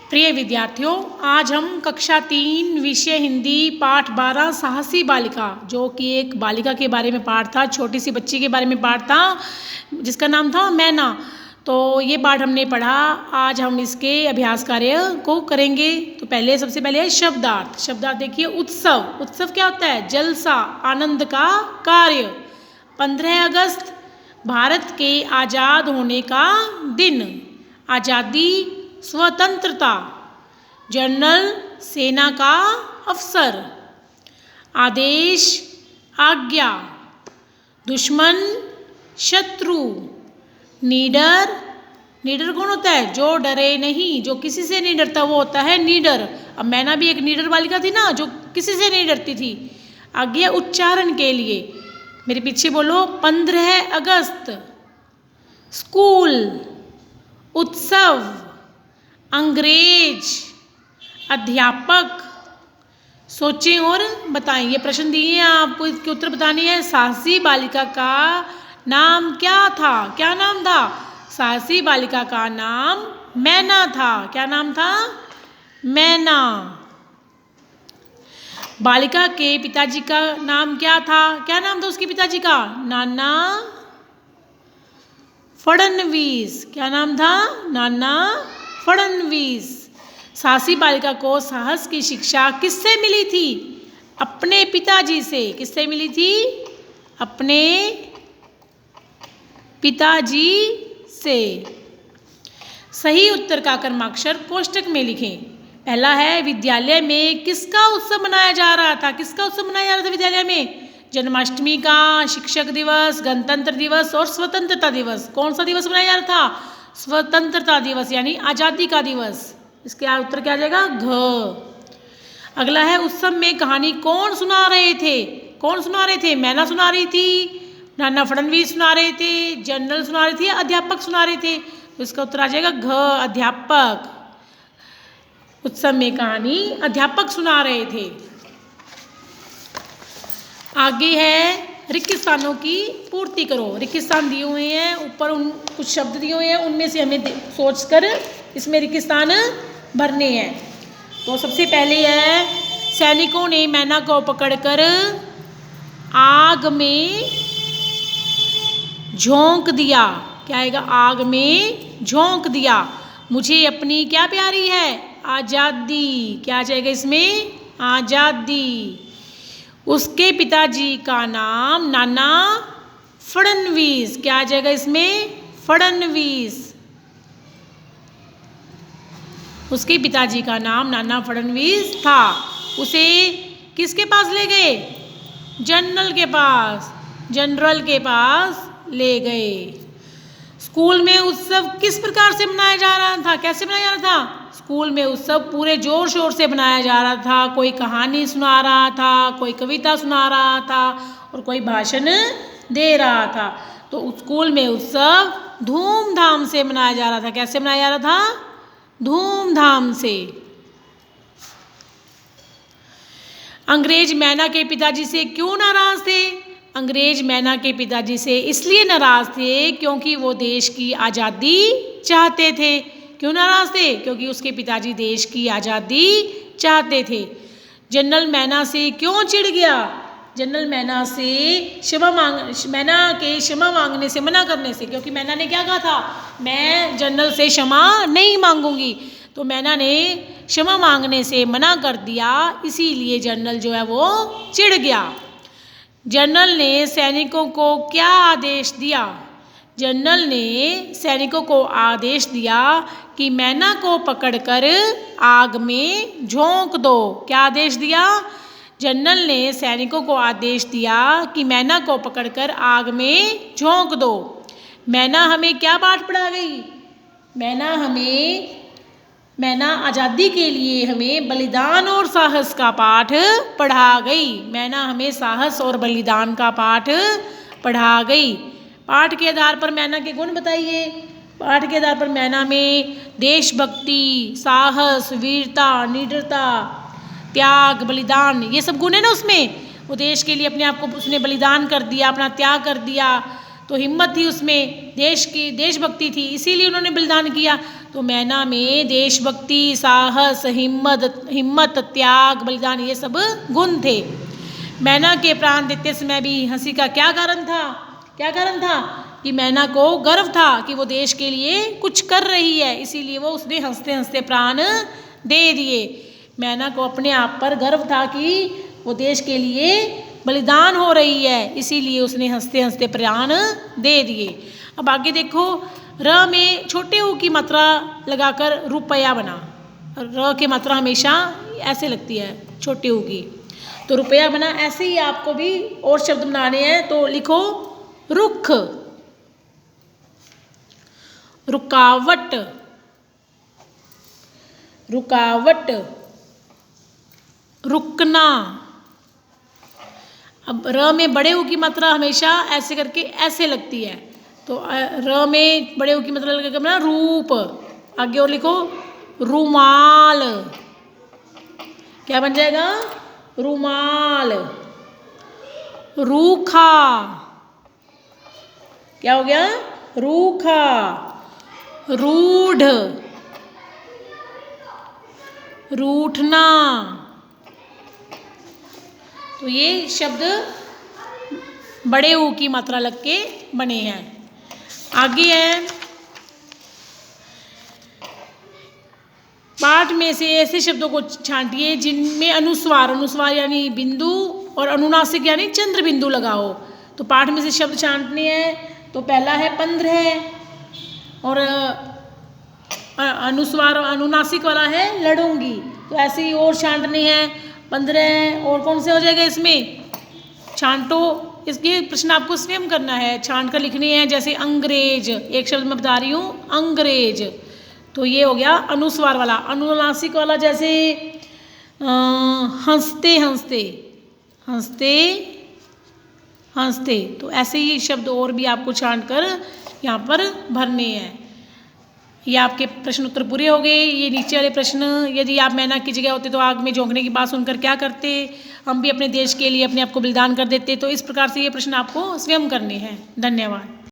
प्रिय विद्यार्थियों, आज हम कक्षा 3 विषय हिंदी पाठ 12 साहसी बालिका, जो कि एक बालिका के बारे में पाठ था, छोटी सी बच्ची के बारे में पाठ था जिसका नाम था मैना। तो ये पाठ हमने पढ़ा। आज हम इसके अभ्यास कार्य को करेंगे। तो सबसे पहले है शब्दार्थ। शब्दार्थ देखिए, उत्सव। उत्सव क्या होता है? जलसा, आनंद का कार्य। 15 अगस्त भारत के आज़ाद होने का दिन। आज़ादी, स्वतंत्रता। जनरल, सेना का अफसर। आदेश, आज्ञा। दुश्मन, शत्रु। नीडर, नीडर कौन होता है? जो डरे नहीं, जो किसी से नहीं डरता, वो होता है नीडर। अब मैना भी एक नीडर बालिका थी ना, जो किसी से नहीं डरती थी। आज्ञा उच्चारण के लिए, मेरे पीछे बोलो, 15 अगस्त। स्कूल, उत्सव, अंग्रेज, अध्यापक। सोचें और बताएं। ये प्रश्न दिए हैं आपको, इसके उत्तर बताने हैं। साहसी बालिका का नाम क्या था? क्या नाम था? साहसी बालिका का नाम मैना था। क्या नाम था? मैना। बालिका के पिताजी का नाम क्या था? क्या नाम था उसके पिताजी का? नाना फडणवीस। क्या नाम था? नाना फडणवीस। साहसी बालिका को साहस की शिक्षा किससे मिली थी? अपने पिताजी से। किससे मिली थी? अपने पिताजी से। सही उत्तर का क्रमाक्षर कोष्टक में लिखें। पहला है, विद्यालय में किसका उत्सव मनाया जा रहा था? किसका उत्सव मनाया जा रहा था विद्यालय में? जन्माष्टमी का, शिक्षक दिवस, गणतंत्र दिवस और स्वतंत्रता दिवस। कौन सा दिवस मनाया जा रहा था? स्वतंत्रता दिवस, यानी आज़ादी का दिवस। इसके उत्तर क्या आ जाएगा? घ। अगला है, उत्सव में कहानी कौन सुना रहे थे? कौन सुना रहे थे? मैना सुना रही थी, नाना फडणवीस सुना रहे थे, जनरल सुना रहे थे, अध्यापक सुना रहे थे। तो इसका उत्तर आ जाएगा घ, अध्यापक। उत्सव में कहानी अध्यापक सुना रहे थे। आगे है, रिक्त स्थानों की पूर्ति करो। रिक्त स्थान दिए हुए हैं, ऊपर कुछ शब्द दिए हुए हैं, उनमें से हमें सोचकर इसमें रिक्त स्थान भरने हैं। तो सबसे पहले है, सैनिकों ने मैना को पकड़कर आग में झोंक दिया। क्या आएगा? आग में झोंक दिया। मुझे अपनी क्या प्यारी है? आज़ादी। क्या आ जाएगा इसमें? आज़ादी। उसके पिताजी का नाम नाना फडणवीस। क्या आ जाएगा इसमें? फडणवीस। उसके पिताजी का नाम नाना फडणवीस था। उसे किसके पास ले गए? जनरल के पास। जनरल के पास ले गए। स्कूल में उत्सव किस प्रकार से मनाया जा रहा था? कैसे मनाया जा रहा था? स्कूल में उत्सव पूरे जोर शोर से मनाया जा रहा था। कोई कहानी सुना रहा था, कोई कविता सुना रहा था और कोई भाषण दे रहा था। तो स्कूल में उत्सव धूमधाम से मनाया जा रहा था। कैसे मनाया जा रहा था? धूमधाम से। अंग्रेज मैना के पिताजी से क्यों नाराज थे? अंग्रेज मैना के पिताजी से इसलिए नाराज थे क्योंकि वो देश की आज़ादी चाहते थे। क्यों नाराज थे? क्योंकि उसके पिताजी देश की आज़ादी चाहते थे। जनरल मैना से क्यों चिढ़ गया? जनरल मैना के क्षमा मांगने से मना करने से, क्योंकि मैना ने क्या कहा था? मैं जनरल से क्षमा नहीं मांगूंगी। तो मैना ने क्षमा मांगने से मना कर दिया, इसीलिए जनरल जो है वो चिढ़ गया। जनरल ने सैनिकों को क्या आदेश दिया? जनरल ने सैनिकों को आदेश दिया कि मैना को पकड़कर आग में झोंक दो। क्या आदेश दिया? जनरल ने सैनिकों को आदेश दिया कि मैना को पकड़कर आग में झोंक दो। मैना हमें क्या पाठ पढ़ा गई? मैना आज़ादी के लिए हमें बलिदान और साहस का पाठ पढ़ा गई। मैना हमें साहस और बलिदान का पाठ पढ़ा गई। पाठ के आधार पर मैना के गुण बताइए। पाठ के आधार पर मैना में देशभक्ति, साहस, वीरता, निडरता, त्याग, बलिदान, ये सब गुण है ना उसमें। वो देश के लिए अपने आप को उसने बलिदान कर दिया, अपना त्याग कर दिया। तो हिम्मत थी उसमें, देशभक्ति थी, इसीलिए उन्होंने बलिदान किया। तो मैना में देशभक्ति, साहस, हिम्मत, त्याग, बलिदान ये सब गुण थे। मैना के प्राण देते समय भी हंसी का क्या कारण था? क्या कारण था? कि मैना को गर्व था कि वो देश के लिए कुछ कर रही है, इसीलिए वो उसने हंसते हंसते प्राण दे दिए। मैना को अपने आप पर गर्व था कि वो देश के लिए बलिदान हो रही है, इसीलिए उसने हंसते हंसते प्राण दे दिए। अब आगे देखो, र में छोटे ऊ की मात्रा लगाकर रुपया बना। र की मात्रा हमेशा ऐसे लगती है छोटे ऊ की, तो रुपया बना। ऐसे ही आपको भी और शब्द बनाने हैं, तो लिखो रुख, रुकावट, रुकावट, रुकना। अब र में बड़े ऊ की मात्रा हमेशा ऐसे करके ऐसे लगती है, तो र में बड़े ऊ की मात्रा लगेगा ना रूप। आगे और लिखो रुमाल, क्या बन जाएगा? रुमाल। रूखा, क्या हो गया? रूखा। रूढ़, रूठना। तो ये शब्द बड़े ऊ की मात्रा लग के बने हैं। आगे है, पाठ में से ऐसे शब्दों को छांटिए जिनमें अनुस्वार, अनुस्वार यानी बिंदु, और अनुनासिक यानी चंद्र बिंदु लगाओ। तो पाठ में से शब्द छांटने हैं, तो पहला है 15, और अनुस्वार अनुनासिक वाला है लड़ूंगी। तो ऐसे ही और छांटने हैं 15, और कौन से हो जाएगा इसमें? छांटो, इसके प्रश्न आपको स्वयं करना है, छांट कर लिखने हैं। जैसे अंग्रेज, एक शब्द मैं बता रही हूँ अंग्रेज, तो ये हो गया अनुस्वार वाला। अनुनासिक वाला जैसे हंसते हंसते, हंसते हंसते। तो ऐसे ही शब्द और भी आपको छांट कर यहाँ पर भरने हैं। ये आपके प्रश्न उत्तर पूरे हो गए। ये नीचे वाले प्रश्न, यदि आप मैना की जगह होते तो आग में झोंकने की बात सुनकर क्या करते? हम भी अपने देश के लिए अपने आप को बलिदान कर देते। तो इस प्रकार से ये प्रश्न आपको स्वयं करने हैं। धन्यवाद।